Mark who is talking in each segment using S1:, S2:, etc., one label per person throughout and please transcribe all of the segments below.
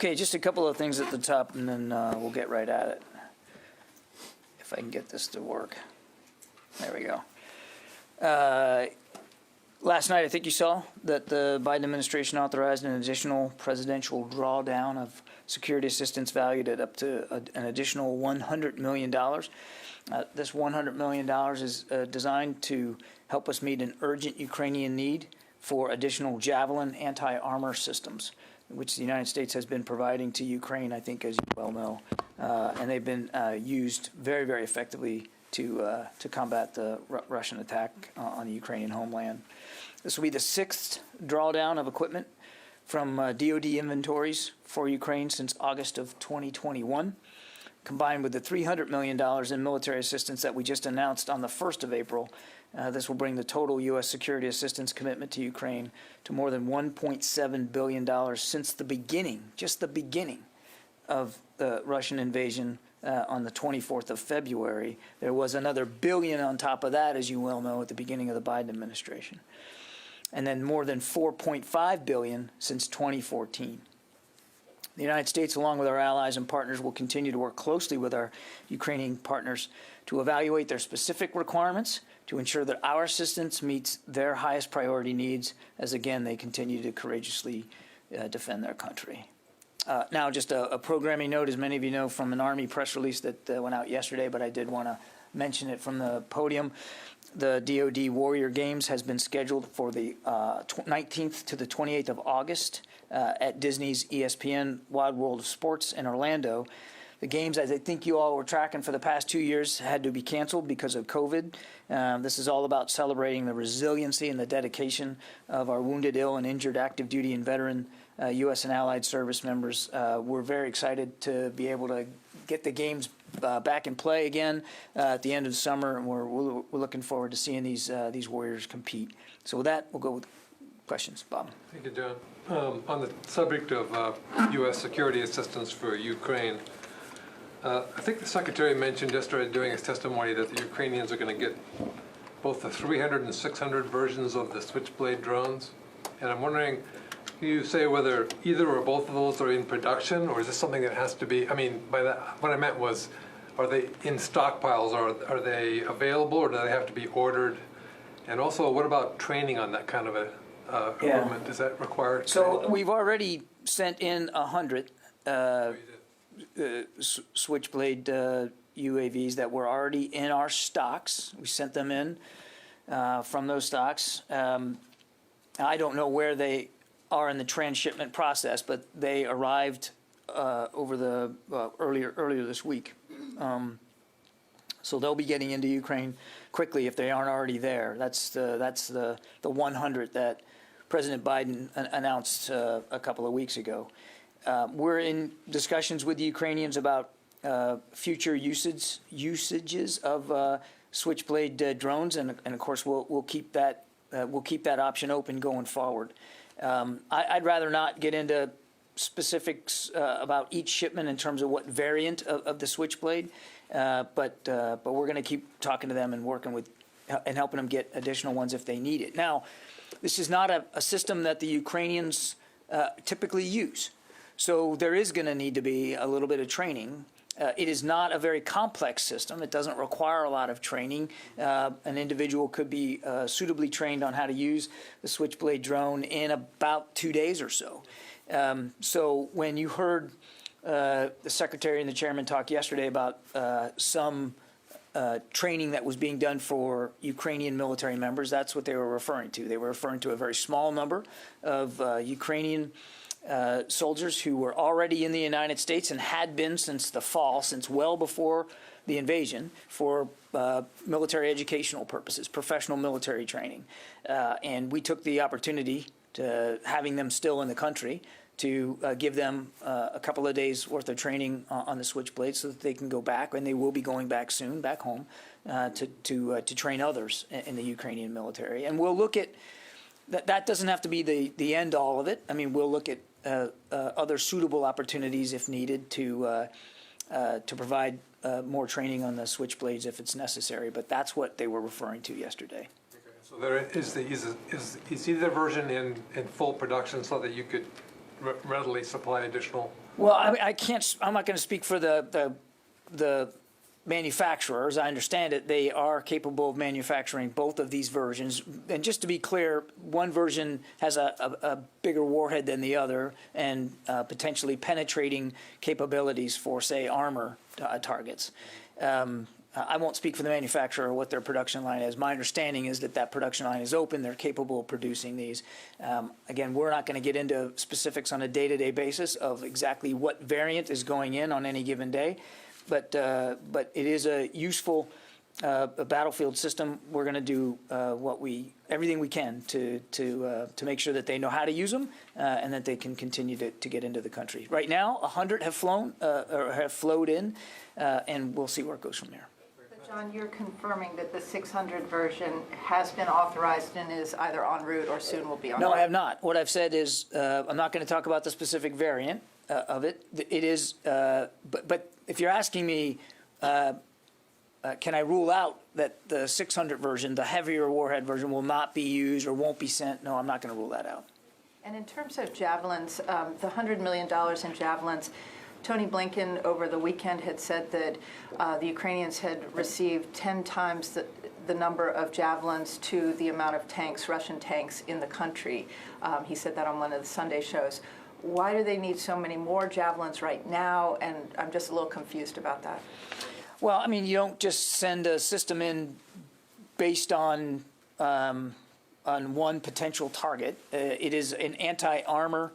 S1: Okay, just a couple of things at the top, and then we'll get right at it. If I can get this to work. There we go. Last night, I think you saw that the Biden administration authorized an additional presidential drawdown of security assistance valued at up to an additional $100 million. This $100 million is designed to help us meet an urgent Ukrainian need for additional Javelin anti-armor systems, which the United States has been providing to Ukraine, I think, as you well know. And they've been used very, very effectively to combat the Russian attack on the Ukrainian homeland. This will be the sixth drawdown of equipment from DoD inventories for Ukraine since August of 2021, combined with the $300 million in military assistance that we just announced on the 1st of April. This will bring the total U.S. security assistance commitment to Ukraine to more than $1.7 billion since the beginning, just the beginning of the Russian invasion on the 24th of February. There was another billion on top of that, as you well know, at the beginning of the Biden administration. And then more than $4.5 billion since 2014. The United States, along with our allies and partners, will continue to work closely with our Ukrainian partners to evaluate their specific requirements to ensure that our assistance meets their highest priority needs as, again, they continue to courageously defend their country. Now, just a programming note, as many of you know from an Army press release that went out yesterday, but I did want to mention it from the podium. The DoD Warrior Games has been scheduled for the 19th to the 28th of August at Disney's ESPN Wide World of Sports in Orlando. The games, as I think you all were tracking for the past 2 years, had to be canceled because of COVID. This is all about celebrating the resiliency and the dedication of our wounded, ill, and injured active duty and veteran U.S. and allied service members. We're very excited to be able to get the games back in play again at the end of the summer, and we're looking forward to seeing these warriors compete. So with that, we'll go with questions. Bob.
S2: Thank you, John. On the subject of U.S. security assistance for Ukraine, I think the Secretary mentioned yesterday during his testimony that the Ukrainians are going to get both the 300 and 600 versions of the Switchblade drones. And I'm wondering, can you say whether either or both of those are in production, or is this something that has to be, I mean, by that, what I meant was, are they in stockpiles, or are they available, or do they have to be ordered? And also, what about training on that kind of a equipment? Does that require training?
S1: So we've already sent in 100 Switchblade UAVs that were already in our stocks. We sent them in from those stocks. I don't know where they are in the transshipment process, but they arrived over the earlier this week. So they'll be getting into Ukraine quickly if they aren't already there. That's the 100 that President Biden announced a couple of weeks ago. We're in discussions with the Ukrainians about future usages of Switchblade drones, and of course we'll keep that option open going forward. I'd rather not get into specifics about each shipment in terms of what variant of the Switchblade, but we're going to keep talking to them and working with and helping them get additional ones if they need it. Now, this is not a system that the Ukrainians typically use, so there is going to need to be a little bit of training. It is not a very complex system. It doesn't require a lot of training. An individual could be suitably trained on how to use the Switchblade drone in about 2 days or so. So when you heard the Secretary and the Chairman talk yesterday about some training that was being done for Ukrainian military members, that's what they were referring to. They were referring to a very small number of Ukrainian soldiers who were already in the United States and had been since the fall, since well before the invasion, for military educational purposes, professional military training. And we took the opportunity to having them still in the country to give them a couple of days worth of training on the Switchblade so that they can go back, and they will be going back soon, back home, to train others in the Ukrainian military. And we'll look at that doesn't have to be the end all of it. I mean, we'll look at other suitable opportunities if needed to provide more training on the Switchblades if it's necessary. But that's what they were referring to yesterday.
S2: Okay. So there is either version in full production so that you could readily supply additional
S1: Well, I can't. I'm not going to speak for the manufacturer. As I understand it, they are capable of manufacturing both of these versions. And just to be clear, one version has a bigger warhead than the other, and potentially penetrating capabilities for, say, armor targets. I won't speak for the manufacturer or what their production line is. My understanding is that production line is open. They're capable of producing these. Again, we're not going to get into specifics on a day-to-day basis of exactly what variant is going in on any given day, but it is a useful battlefield system. We're going to do everything we can to make sure that they know how to use them and that they can continue to get into the country. Right now, 100 have flown or have flowed in, and we'll see where it goes from there.
S3: John, you're confirming that the 600 version has been authorized and is either en route or soon will be on route?
S1: No, I have not. What I've said is I'm not going to talk about the specific variant of it. It is, but if you're asking me, can I rule out that the 600 version, the heavier warhead version, will not be used or won't be sent? No, I'm not going to rule that out.
S3: And in terms of javelins, the $100 million in javelins, Tony Blinken over the weekend had said that the Ukrainians had received 10 times the number of javelins to the amount of tanks, Russian tanks, in the country. He said that on one of the Sunday shows. Why do they need so many more javelins right now? And I'm just a little confused about that.
S1: Well, I mean, you don't just send a system in based on one potential target. It is an anti-armor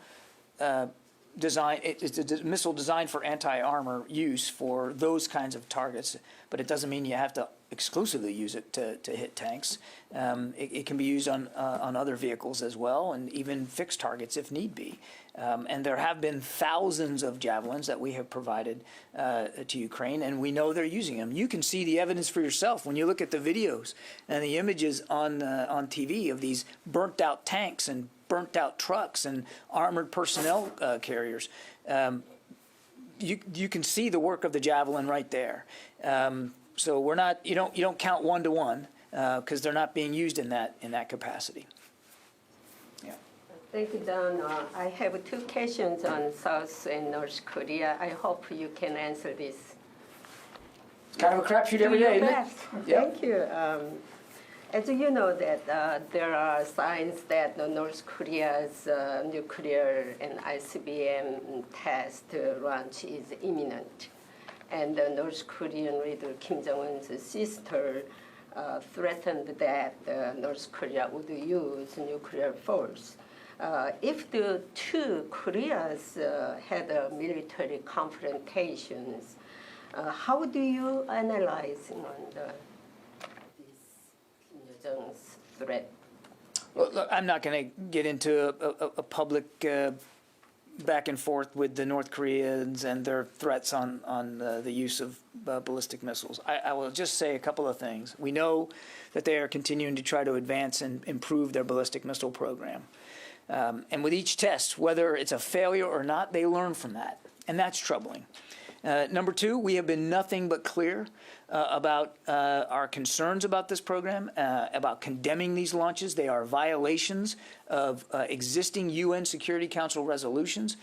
S1: design. It's a missile designed for anti-armor use for those kinds of targets, but it doesn't mean you have to exclusively use it to hit tanks. It can be used on other vehicles as well, and even fixed targets if need be. And there have been thousands of javelins that we have provided to Ukraine, and we know they're using them. You can see the evidence for yourself when you look at the videos and the images on TV of these burnt-out tanks and burnt-out trucks and armored personnel carriers. You can see the work of the javelin right there. So we're not. You don't count one to one because they're not being used in that capacity. Yeah.
S4: Thank you, John. I have two questions on South and North Korea. I hope you can answer this.
S1: It's kind of a crapshoot every day, isn't it?
S4: Thank you. As you know that there are signs that North Korea's nuclear and ICBM test launch is imminent. And the North Korean leader Kim Jong-un's sister threatened that North Korea would use nuclear force. If the two Koreas had military confrontations, how do you analyze this Kim Jong-un's threat?
S1: Well, look, I'm not going to get into a public back and forth with the North Koreans and their threats on the use of ballistic missiles. I will just say a couple of things. We know that they are continuing to try to advance and improve their ballistic missile program. And with each test, whether it's a failure or not, they learn from that. And that's troubling. Number two, we have been nothing but clear about our concerns about this program, about condemning these launches. They are violations of existing UN Security Council resolutions.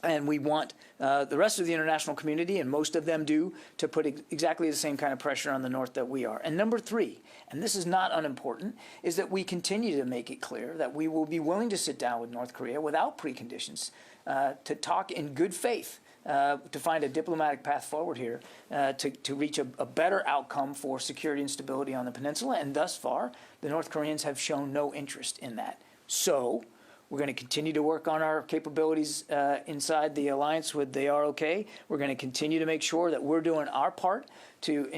S1: And we want the rest of the international community, and most of them do, to put exactly the same kind of pressure on the North that we are. And number three, and this is not unimportant, is that we continue to make it clear that we will be willing to sit down with North Korea without preconditions to talk in good faith, to find a diplomatic path forward here, to reach a better outcome for security and stability on the peninsula. And thus far, the North Koreans have shown no interest in that. So we're going to continue to work on our capabilities inside the alliance with the ROK. We're going to continue to make sure that we're doing our part to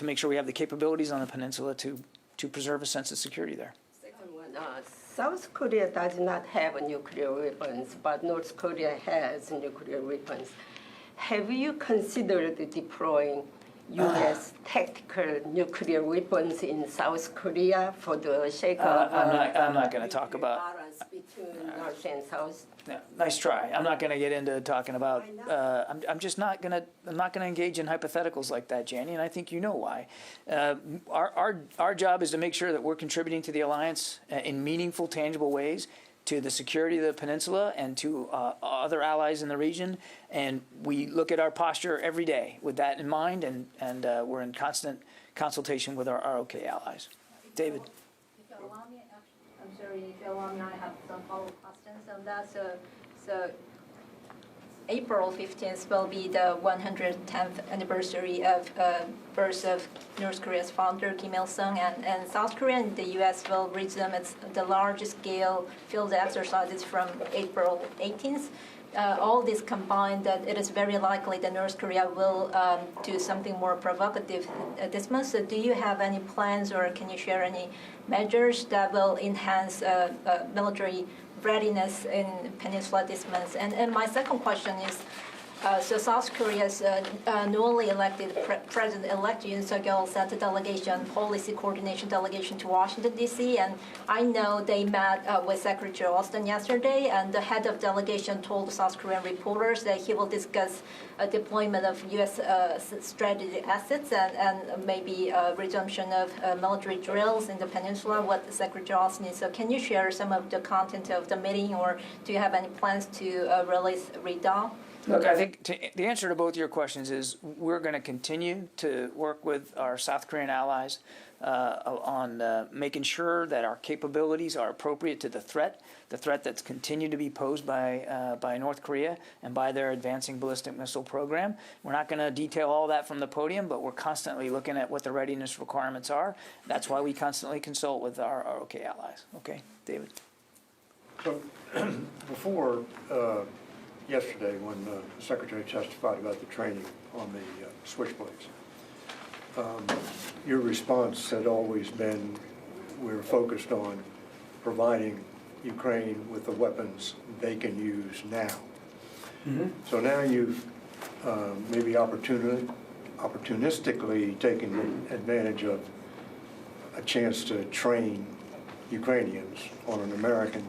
S1: make sure we have the capabilities on the peninsula to preserve a sense of security there.
S4: Second one, South Korea does not have nuclear weapons, but North Korea has nuclear weapons. Have you considered deploying U.S. tactical nuclear weapons in South Korea for the sake of
S1: I'm not going to talk about.
S4: balance between North and South?
S1: Yeah, nice try. I'm not going to get into talking about. I'm just not going to. I'm not going to engage in hypotheticals like that, Janie, and I think you know why. Our job is to make sure that we're contributing to the alliance in meaningful, tangible ways. to the security of the peninsula and to other allies in the region. And we look at our posture every day with that in mind, and we're in constant consultation with our ROK allies. David.
S5: If you allow me, I'm sorry, if you allow me, I have some follow-up questions on that. So April 15th will be the 110th anniversary of birth of North Korea's founder, Kim Il-sung, and South Korea and the U.S. will resume the large-scale field exercises from April 18th. All this combined, that it is very likely that North Korea will do something more provocative this month. So do you have any plans, or can you share any measures that will enhance military readiness in Peninsula this month? And my second question is, so South Korea's newly elected President-elect Yoon Suk-yeol sent a delegation, policy coordination delegation to Washington, D.C., and I know they met with Secretary Austin yesterday, and the head of delegation told South Korean reporters that he will discuss deployment of U.S. strategic assets and maybe resumption of military drills in the peninsula, what Secretary Austin is. So can you share some of the content of the meeting, or do you have any plans to release readout?
S1: Look, I think the answer to both your questions is we're going to continue to work with our South Korean allies on making sure that our capabilities are appropriate to the threat that's continued to be posed by North Korea and by their advancing ballistic missile program. We're not going to detail all that from the podium, but we're constantly looking at what the readiness requirements are. That's why we constantly consult with our ROK allies. Okay, David.
S6: So before yesterday, when the Secretary testified about the training on the switchblades, your response had always been, we're focused on providing Ukraine with the weapons they can use now. Mm-hmm. So now you've maybe opportunistically taken advantage of a chance to train Ukrainians on an American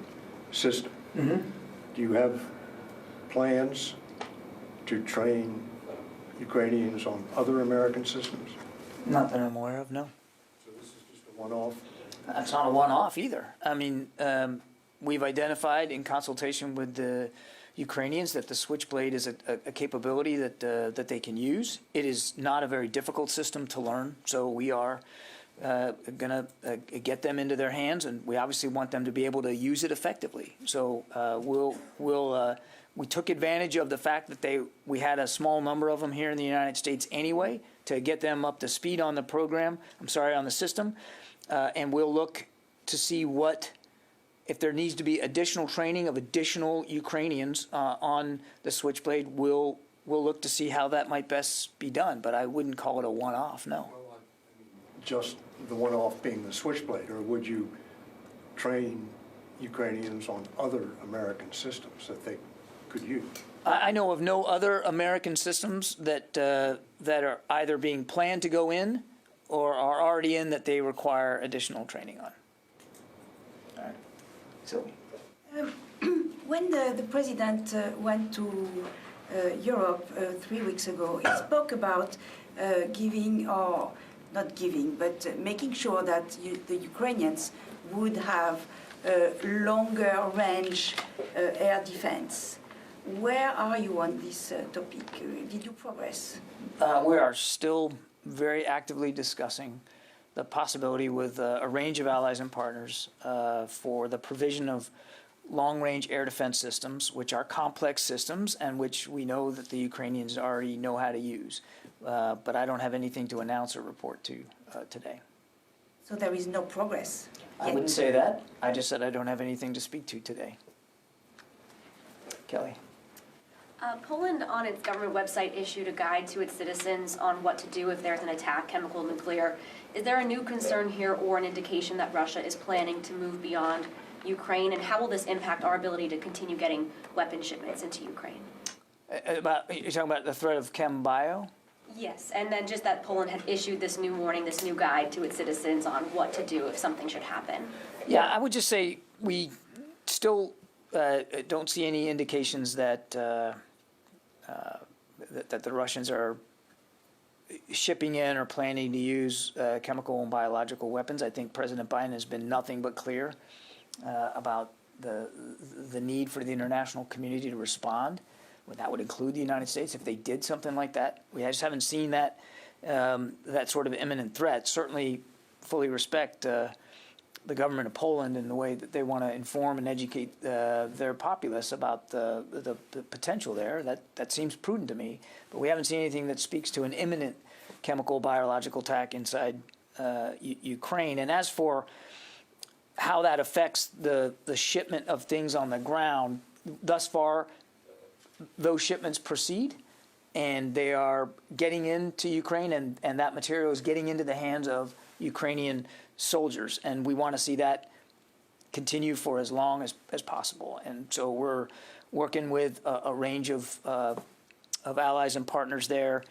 S6: system. Mm-hmm. Do you have plans to train Ukrainians on other American systems?
S1: Not that I'm aware of, no.
S6: So this is just a one-off?
S1: It's not a one-off either. I mean, we've identified in consultation with the Ukrainians that the Switchblade is a capability that they can use. It is not a very difficult system to learn, so we are going to get them into their hands, and we obviously want them to be able to use it effectively. So we took advantage of the fact that we had a small number of them here in the United States anyway to get them up to speed on the program. on the system, and we'll look to see if there needs to be additional training of additional Ukrainians on the Switchblade. We'll look to see how that might best be done, but I wouldn't call it a one-off. No.
S6: Just the one-off being the Switchblade, or would you train Ukrainians on other American systems that they could use?
S1: I know of no other American systems that are either being planned to go in or are already in that they require additional training on. All right. Sylvie.
S7: When the president went to Europe 3 weeks ago, he spoke about making sure that the Ukrainians would have longer range air defense. Where are you on this topic? Did you progress?
S1: We are still very actively discussing the possibility with a range of allies and partners for the provision of long-range air defense systems, which are complex systems and which we know that the Ukrainians already know how to use. But I don't have anything to announce or report to today.
S7: So there is no progress yet.
S1: I wouldn't say that. I just said I don't have anything to speak to today. Kelly.
S8: Poland, on its government website, issued a guide to its citizens on what to do if there's an attack, chemical, nuclear. Is there a new concern here or an indication that Russia is planning to move beyond Ukraine? And how will this impact our ability to continue getting weapon shipments into Ukraine?
S1: You're talking about the threat of chem bio?
S8: Yes, and then just that Poland had issued this new warning, this new guide to its citizens on what to do if something should happen.
S1: Yeah, I would just say we still don't see any indications that that the Russians are shipping in or planning to use chemical and biological weapons. I think President Biden has been nothing but clear about the need for the international community to respond. Well, that would include the United States if they did something like that. We just haven't seen that that sort of imminent threat. Certainly, fully respect the government of Poland in the way that they want to inform and educate their populace about the potential there. That seems prudent to me. But we haven't seen anything that speaks to an imminent chemical biological attack inside Ukraine. And as for how that affects the shipment of things on the ground, thus far, those shipments proceed, and they are getting into Ukraine, and that material is getting into the hands of Ukrainian soldiers. And we want to see that continue for as long as possible. And so we're working with a range of allies and partners there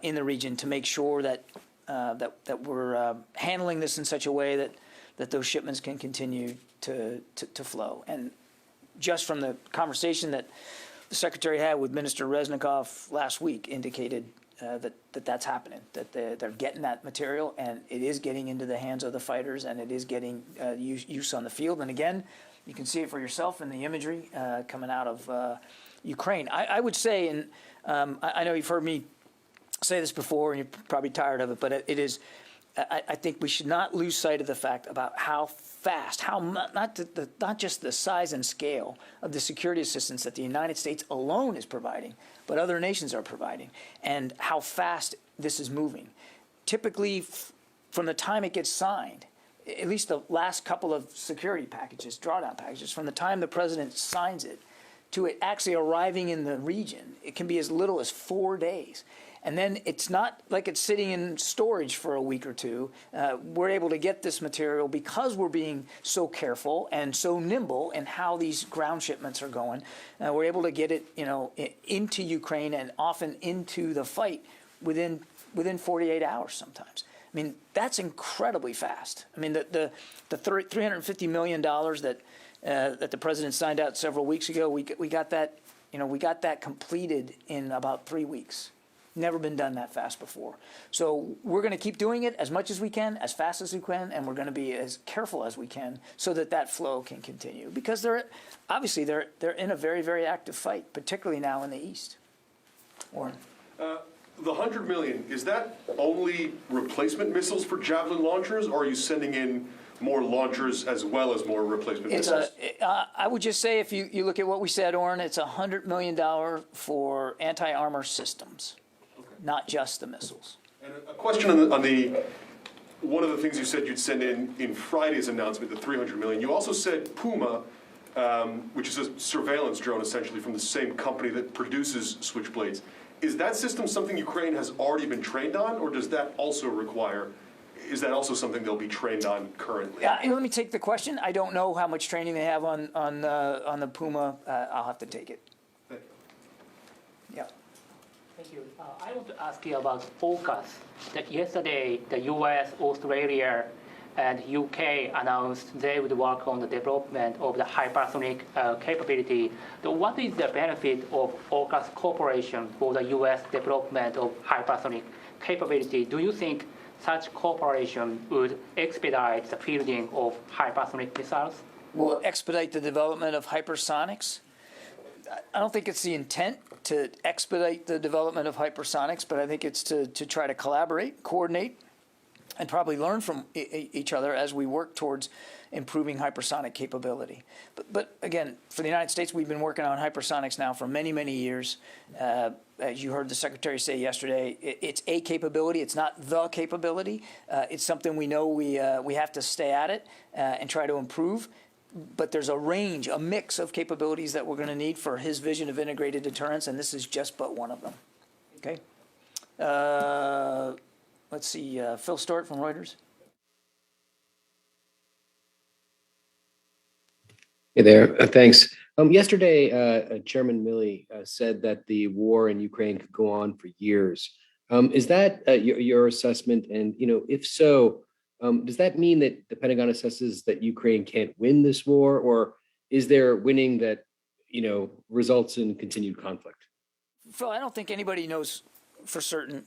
S1: in the region to make sure that we're handling this in such a way that those shipments can continue to flow. And just from the conversation that the Secretary had with Minister Reznikov last week indicated that's happening, that they're getting that material, and it is getting into the hands of the fighters, and it is getting use on the field. And again, you can see it for yourself in the imagery coming out of Ukraine. I would say, and I know you've heard me say this before, and you're probably tired of it, but it is. I think we should not lose sight of the fact about how fast, not just the size and scale of the security assistance that the United States alone is providing, but other nations are providing, and how fast this is moving. Typically, from the time it gets signed, at least the last couple of security packages, drawdown packages, from the time the president signs it to it actually arriving in the region, it can be as little as 4 days. And then it's not like it's sitting in storage for a week or two. We're able to get this material because we're being so careful and so nimble in how these ground shipments are going. We're able to get it, into Ukraine and often into the fight within 48 hours sometimes. I mean, that's incredibly fast. I mean, the $350 million that the president signed out several weeks ago, we got that, we got that completed in about 3 weeks. Never been done that fast before. So we're going to keep doing it as much as we can, as fast as we can, and we're going to be as careful as we can so that flow can continue. Because they're in a very, very active fight, particularly now in the East. Warren.
S9: The $100 million, is that only replacement missiles for Javelin launchers, or are you sending in more launchers as well as more replacement missiles?
S1: I would just say, if you look at what we said, Orrin, it's $100 million for anti-armor systems. Not just the missiles.
S9: And a question on the one of the things you said you'd send in Friday's announcement, the $300 million. You also said Puma, which is a surveillance drone essentially from the same company that produces Switchblades. Is that system something Ukraine has already been trained on, or does that also require? Is that also something they'll be trained on currently?
S1: Yeah, let me take the question. I don't know how much training they have on the Puma. I'll have to take it.
S9: Thank you.
S1: Yeah.
S10: Thank you. I want to ask you about focus. That yesterday, the U.S., Australia, and U.K. announced they would work on the development of the hypersonic capability. So what is the benefit of AUKUS cooperation for the U.S. development of hypersonic capability? Do you think such cooperation would expedite the fielding of hypersonic missiles?
S1: Will expedite the development of hypersonics? I don't think it's the intent to expedite the development of hypersonics, but I think it's to try to collaborate, coordinate, and probably learn from each other as we work towards improving hypersonic capability. But again, for the United States, we've been working on hypersonics now for many, many years. As you heard the Secretary say yesterday, it's a capability. It's not the capability. It's something we know we have to stay at it and try to improve. But there's a range, a mix of capabilities that we're going to need for his vision of integrated deterrence, and this is just but one of them. Okay? Let's see, Phil Stewart from Reuters.
S11: Hey there, thanks. Yesterday, Chairman Milley said that the war in Ukraine could go on for years. Is that your assessment? And if so, does that mean that the Pentagon assesses that Ukraine can't win this war, or is there winning that results in continued conflict?
S1: Phil, I don't think anybody knows for certain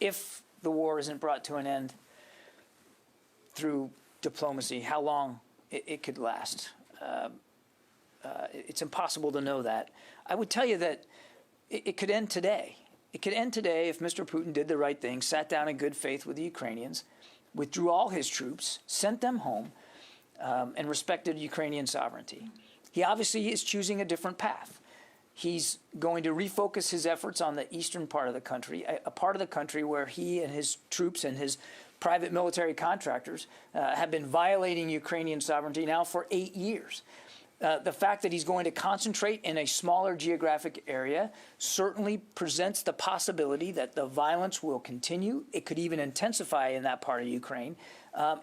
S1: if the war isn't brought to an end through diplomacy, how long it could last. It's impossible to know that. I would tell you that it could end today. It could end today if Mr. Putin did the right thing, sat down in good faith with the Ukrainians, withdrew all his troops, sent them home, and respected Ukrainian sovereignty. He obviously is choosing a different path. He's going to refocus his efforts on the eastern part of the country, a part of the country where he and his troops and his private military contractors have been violating Ukrainian sovereignty now for 8 years. The fact that he's going to concentrate in a smaller geographic area certainly presents the possibility that the violence will continue. It could even intensify in that part of Ukraine.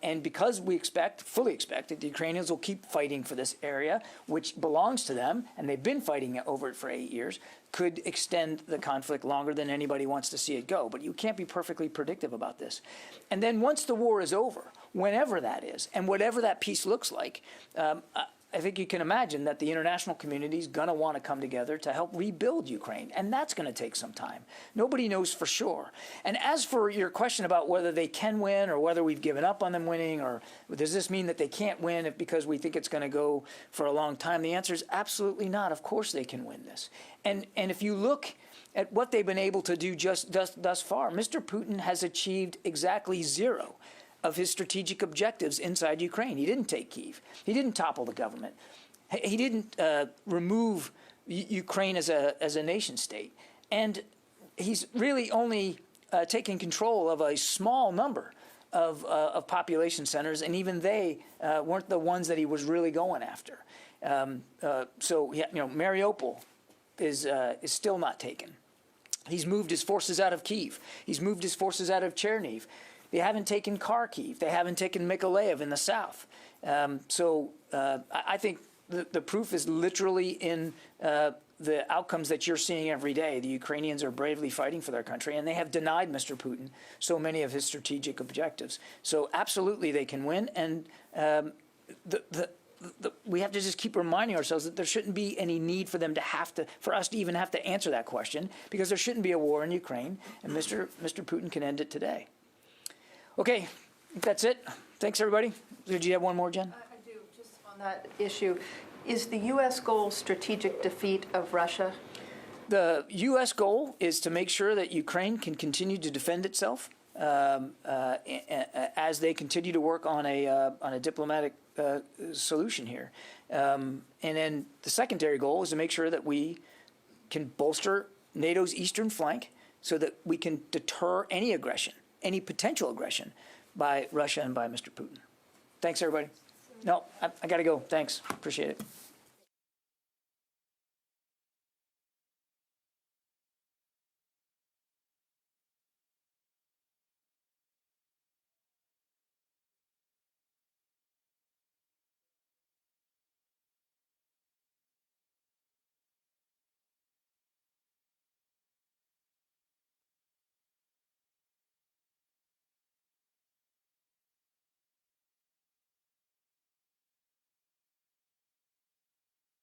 S1: And because we fully expect that the Ukrainians will keep fighting for this area, which belongs to them, and they've been fighting over it for 8 years, could extend the conflict longer than anybody wants to see it go. But you can't be perfectly predictive about this. And then once the war is over, whenever that is, and whatever that peace looks like, I think you can imagine that the international community is going to want to come together to help rebuild Ukraine, and that's going to take some time. Nobody knows for sure. And as for your question about whether they can win or whether we've given up on them winning, or does this mean that they can't win because we think it's going to go for a long time, the answer is absolutely not. Of course they can win this. And if you look at what they've been able to do just thus far, Mr. Putin has achieved exactly zero of his strategic objectives inside Ukraine. He didn't take Kyiv. He didn't topple the government. He didn't remove Ukraine as a nation state. And he's really only taken control of a small number of population centers, and even they weren't the ones that he was really going after. So Mariupol is still not taken. He's moved his forces out of Kyiv. He's moved his forces out of Chernihiv. They haven't taken Kharkiv. They haven't taken Mykolaiv in the south. So I think the proof is literally in the outcomes that you're seeing every day. The Ukrainians are bravely fighting for their country, and they have denied Mr. Putin so many of his strategic objectives. So absolutely they can win. And we have to just keep reminding ourselves that there shouldn't be any need for us to even have to answer that question, because there shouldn't be a war in Ukraine, and Mr. Putin can end it today. Okay, that's it. Thanks, everybody. Did you have one more, Jen?
S3: I do, just on that issue. Is the U.S. goal strategic defeat of Russia?
S1: The U.S. goal is to make sure that Ukraine can continue to defend itself as they continue to work on a diplomatic solution here. And then the secondary goal is to make sure that we can bolster NATO's eastern flank so that we can deter any aggression, any potential aggression by Russia and by Mr. Putin. Thanks, everybody. No, I got to go. Thanks. Appreciate it.